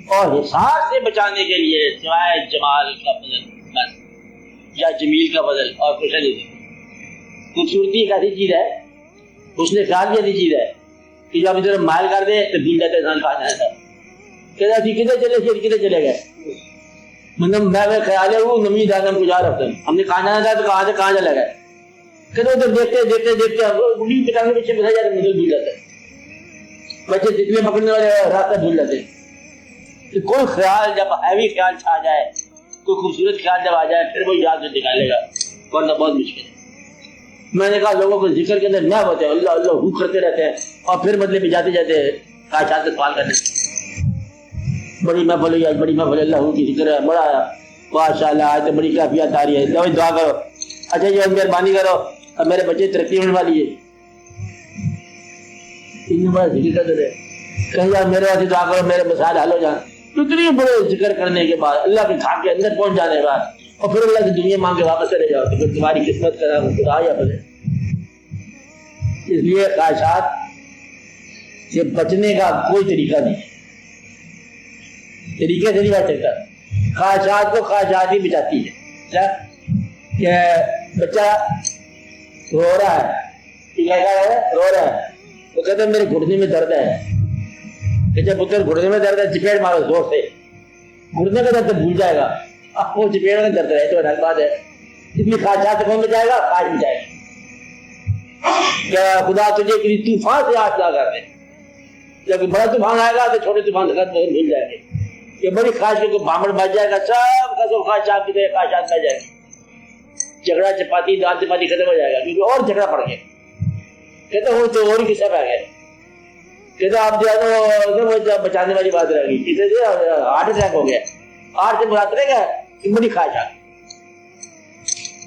اور حساب سے بچانے کے لیے سوائے جمال کا فضل بس یا جمیل کا فضل اور کچھ نہیں. خوبصورتی ایک ایسی چیز ہے, حسن خیال بھی ایسی چیز ہے کہ جب ادھر مائل کر دے تو بھول جاتے انسان کہاں جانا تھا, کہتے کدھر چلے گئے کدھر چلے گئے. مطلب میں خیال ہے وہ نمی دادا ہم گزار رکھتے ہیں, ہم نے کہاں جانا تھا تو کہاں سے کہاں چلے گئے. کہتے ادھر دیکھتے دیکھتے دیکھتے پٹانے کے پیچھے بتا جاتے مطلب بھول جاتے ہیں. بچے تتلے پکڑنے والے راستہ بھول جاتے ہیں. کوئی خیال جب ہیوی خیال چھا جائے, کوئی خوبصورت خیال جب آ جائے, پھر وہ یاد سے نکالے گا, ورنہ بہت مشکل ہے. میں نے کہا لوگوں کو ذکر کے اندر نہ ہوتے اللہ اللہ ہو کرتے رہتے ہیں اور پھر مطلب جاتے جاتے کاشات سے سوال کرتے ہیں. بڑی محفل ہوئی آج, بڑی محفل اللہ کی ذکر ہے, بڑا ماشاء اللہ آج تو بڑی کافیات آ رہی ہے, دعا کرو. اچھا جی مہربانی کرو, اب میرے بچے ترقی ہونے والی ہے, بڑا ذکر کرتے رہے, کہیں یار میرے واسطے دعا کرو میرے مسائل حل ہو جائیں. اتنی بڑے ذکر کرنے کے بعد اللہ کے گھاٹ کے اندر پہنچ جانے کے بعد اور پھر اللہ کی دنیا مانگ کے واپس چلے جاؤ تو پھر تمہاری قسمت کا خدا یا بنے. اس لیے خواہشات سے بچنے کا کوئی طریقہ نہیں, طریقے سے نہیں بچ سکتا. خواہشات کو خواہشات ہی بچاتی ہے. کیا کہ بچہ رو رہا ہے, رو رہا ہے, وہ کہتے ہیں میرے گھٹنے میں درد ہے. جب پتر گھٹنے میں درد ہے چپیڑ مارو زور سے, گھٹنے کا درد بھول جائے گا, وہ چپیڑ میں درد رہے تو الگ بات ہے. اس لیے خواہشات سے کون بچائے گا؟ خواہش بچائے گا. کیا خدا تجھے کسی طوفان سے آج نہ کر دے, جب بڑا طوفان آئے گا تو چھوٹے طوفان سے بھول جائے گے. کہ بڑی خواہش کو بھامڑ بچ جائے گا, سب کا سب خواہشات کی طرح خواہشات بچ جائے گی. جھگڑا چپاتی دال چپاتی ختم ہو جائے گا, کیونکہ اور جھگڑا پڑ گیا. کہتے ہو تو اور کس طرح آ گیا, کہتے آپ جو ہے بچانے والی بات رہ گئی, ہارٹ اٹیک ہو گیا. ہارٹ سے مراد رہے گا بڑی خواہش آ گئی,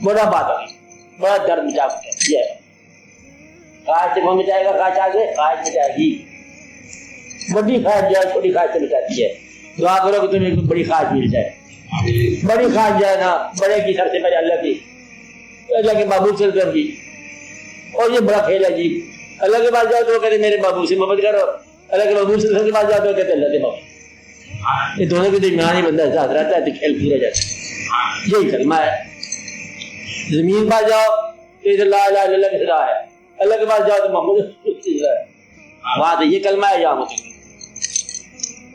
بڑا بات ہوگی, بڑا درد مچا گیا. خواہش سے کون بچائے گا؟ خواہش آگے خواہش بچائے گی. بڑی خواہش جو ہے چھوٹی خواہش سے بچاتی ہے. دعا کرو کہ تمہیں بڑی خواہش مل جائے. بڑی خواہش جو ہے نا بڑے کی سب سے پہلے اللہ کی, اللہ کے بابو سے کر دی. اور یہ بڑا کھیل ہے جی, اللہ کے پاس جاؤ تو وہ کہتے میرے بابو سے محبت کرو, اللہ کے بابو سے کے پاس جاؤ تو کہتے اللہ کے بابو. یہ دونوں کے درمیان ہی بندہ ساتھ رہتا ہے تو کھیل پورا جاتا ہے. یہی کلمہ ہے. زمین پاس جاؤ تو اللہ الہ الا اللہ کی صدا ہے, اللہ کے پاس جاؤ تو محمد کی صدا ہے. بات ہے یہ کلمہ ہے, یہاں ہوتی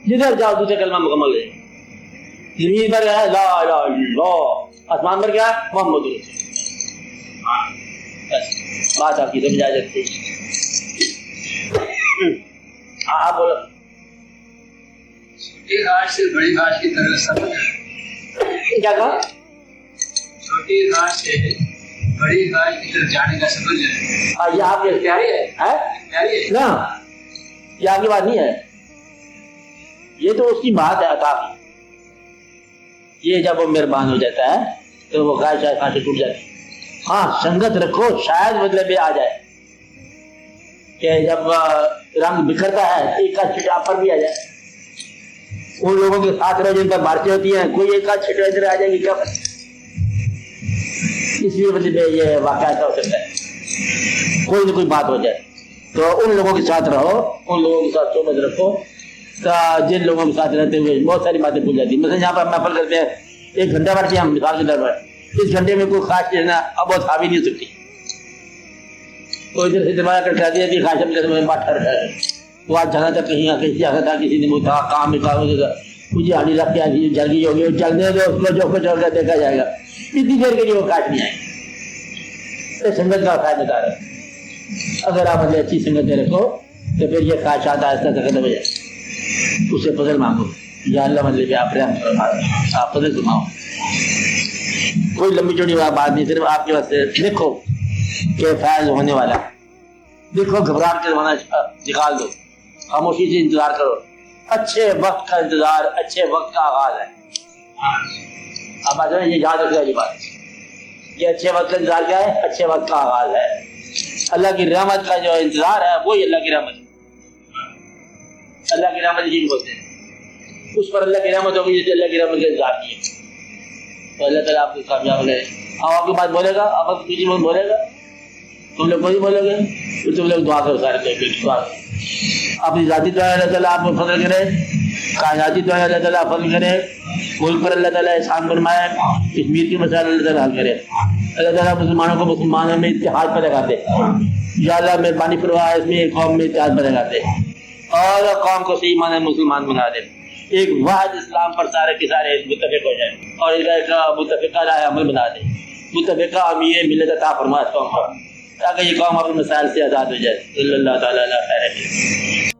جدھر جاؤ دوسرے کلمہ مکمل ہے. زمین پر ہے لا الہ الا اللہ, آسمان پر کیا محمد رسول. بات آپ کی سمجھا جاتی ہے. ہاں بولو. چھوٹی خواہش سے بڑی خواہش کی طرف سفر, کیا کہا؟ چھوٹی خواہش سے بڑی خواہش کی طرف جانے کا سفر جو ہے یہ آپ کے اختیاری ہے نا, یہ آپ کی بات نہیں ہے, یہ تو اس کی بات ہے عطا کی. یہ جب وہ مہربان ہو جاتا ہے تو وہ خواہش سے ٹوٹ جاتی ہے. ہاں سنگت رکھو شاید مطلب یہ آ جائے کہ جب رنگ بکھرتا ہے ایک کا چھٹا پر بھی آ جائے. ان لوگوں کے ساتھ رہو جن پر بارشیں ہوتی ہیں, کوئی ایک کا چھٹا ادھر آ جائے گی کب. اس لیے مطلب یہ واقعہ ایسا ہو سکتا ہے کوئی نہ کوئی بات ہو جائے. تو ان لوگوں کے ساتھ رہو, ان لوگوں کے ساتھ صحبت رکھو جن لوگوں کے ساتھ رہتے ہوئے بہت ساری باتیں بھول جاتی ہیں. مثلا یہاں پر محفل کرتے ہیں 1 گھنٹہ بیٹھتے ہیں ہم مثال کے طور پر, اس گھنٹے میں کوئی خاص چیز نا اب بہت آ بھی نہیں سکتی. تو ادھر سے دماغ کر دی جاتی ہے خاص میں بات کر رہا ہے. وہ آج جانا تھا کہیں کہیں جانا تھا, کسی نے وہ تھا کام نکال مجھے آنی رکھ کے جل گئی ہوگی, چلنے دو اس کو جو کچھ ہوگا دیکھا جائے گا. اتنی دیر کے لیے وہ کاٹ نہیں آئے. سنگت کا فائدہ دار ہے. اگر آپ مجھے اچھی سنگت دے رکھو تو پھر یہ خواہشات آہستہ سے ختم ہو جائے. اس سے فضل مانگو, یا اللہ مطلب آپ فضل سماؤ. کوئی لمبی چوڑی بات نہیں, صرف آپ کے واسطے دیکھو کہ فیض ہونے والا. دیکھو گھبراہٹ کا زمانہ نکال دو, خاموشی سے انتظار کرو. اچھے وقت کا انتظار اچھے وقت کا آغاز ہے. آپ آ جائیں, یہ یاد رکھے والی بات, یہ اچھے وقت کا انتظار کیا ہے؟ اچھے وقت کا آغاز ہے. اللہ کی رحمت کا جو انتظار ہے وہی اللہ کی رحمت ہے. اللہ کی رحمت یہی بولتے ہیں, اس پر اللہ کی رحمت ہوگی جسے اللہ کی رحمت کا انتظار کیے تو اللہ تعالیٰ آپ کو کامیاب ہو جائے. آپ کی بات بولے گا, آپ کی دوسری بات بولے گا, تم لوگ وہی بولو گے, تو تم لوگ دعا کرو سارے اپنی ذاتی دعا اللہ تعالیٰ آپ کو فضل کرے کائناتی تو اللہ تعالیٰ فضل کرے، ملک پر اللہ تعالیٰ احسان فرمائے، کشمیر کے مسائل اللہ تعالیٰ حل کرے، اللہ تعالیٰ مسلمانوں کو مسلمانوں میں اتحاد پیدا کرتے، یا اللہ مہربانی فرما اس میں قوم میں اتحاد پیدا کرتے اور قوم کو صحیح معنی مسلمان بنا دے، ایک واحد اسلام پر سارے کے سارے متفق ہو جائیں اور اس کا ایک متفقہ راہ عمل بنا دے، متفقہ امیر ملت عطا فرما اس قوم کو، تاکہ یہ قوم اپنے مسائل سے آزاد ہو جائے۔ صلی اللہ تعالیٰ علیہ خیر۔